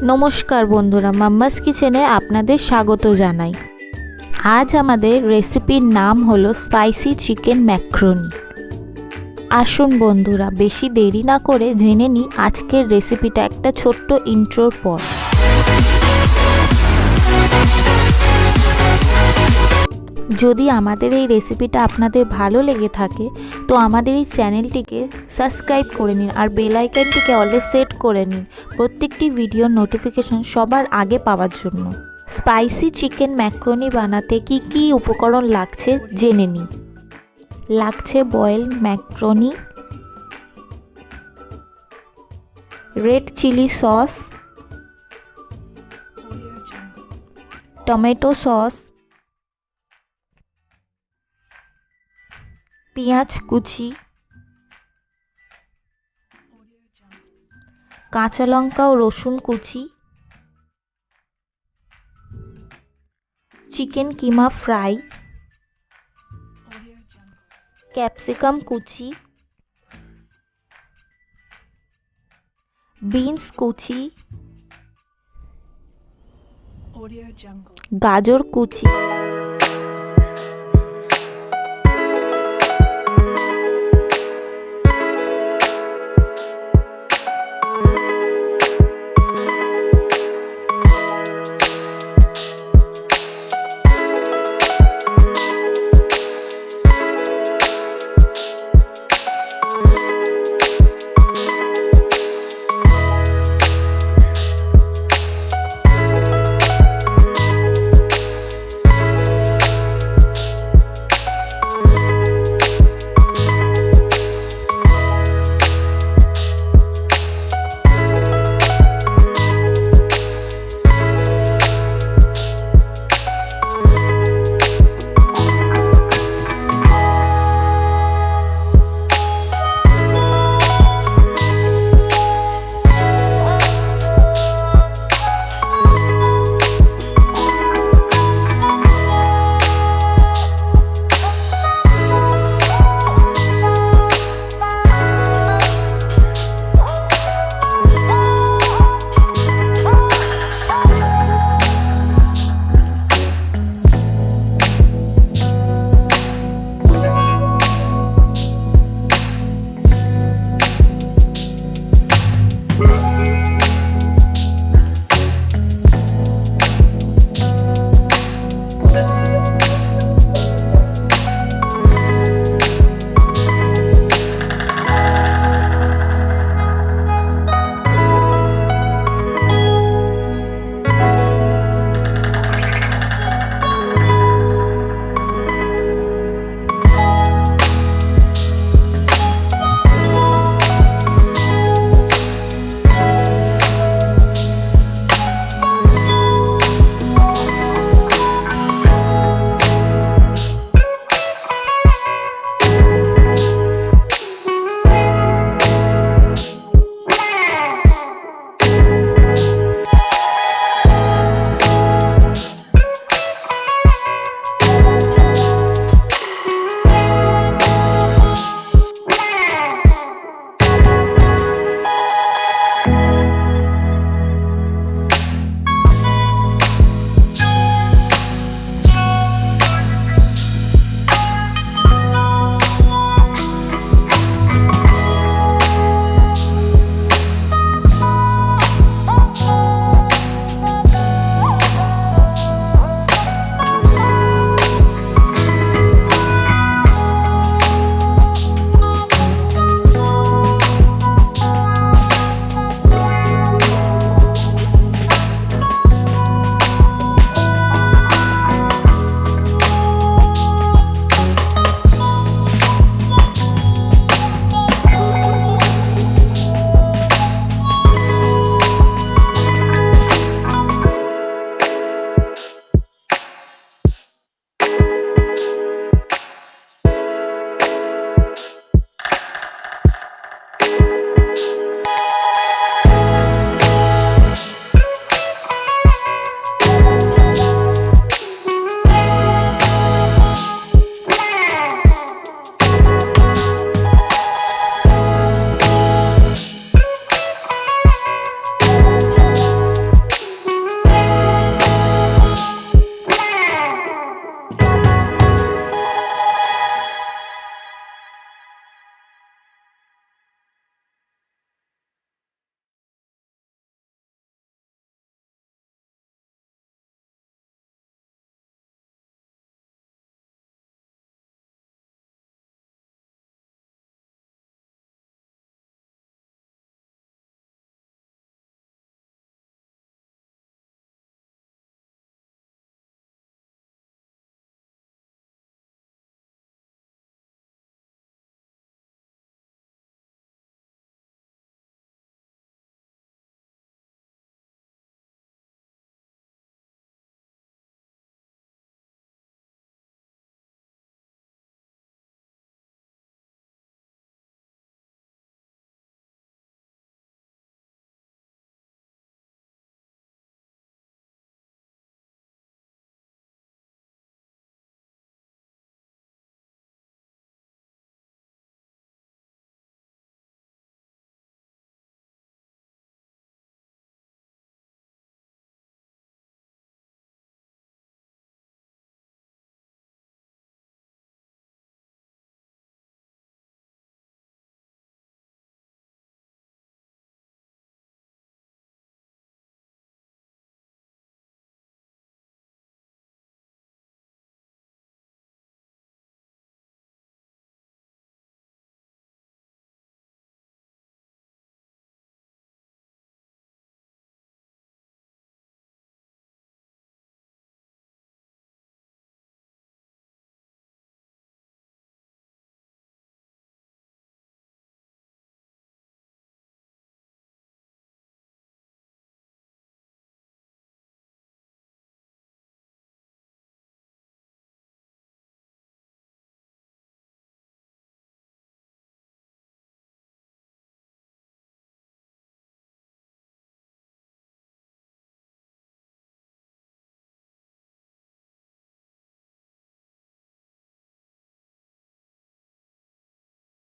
নমস্কার বন্ধুরা, মাম্মাস কিচেনে আপনাদের স্বাগত জানাই। আজ আমাদের রেসিপির নাম হলো স্পাইসি চিকেন ম্যাক্রোনি। আসুন বন্ধুরা, বেশি দেরি না করে জেনে নিই আজকের রেসিপিটা একটা ছোট্ট ইন্ট্রোর পর। যদি আমাদের এই রেসিপিটা আপনাদের ভালো লেগে থাকে তো আমাদের এই চ্যানেলটিকে সাবস্ক্রাইব করে নিন আর বেল আইকনটিকে অলওয়েজ সেট করে নিন প্রত্যেকটি ভিডিওর নোটিফিকেশন সবার আগে পাওয়ার জন্য। স্পাইসি চিকেন ম্যাক্রোনি বানাতে কি কি উপকরণ লাগছে জেনে নিই। লাগছে boiled macaroni, red chilli sauce, tomato sauce, পেঁয়াজ কুচি, কাঁচা লঙ্কা ও রসুন কুচি, চিকেন কিমা ফ্রাই, ক্যাপসিকাম কুচি, বিনস কুচি, গাজর কুচি,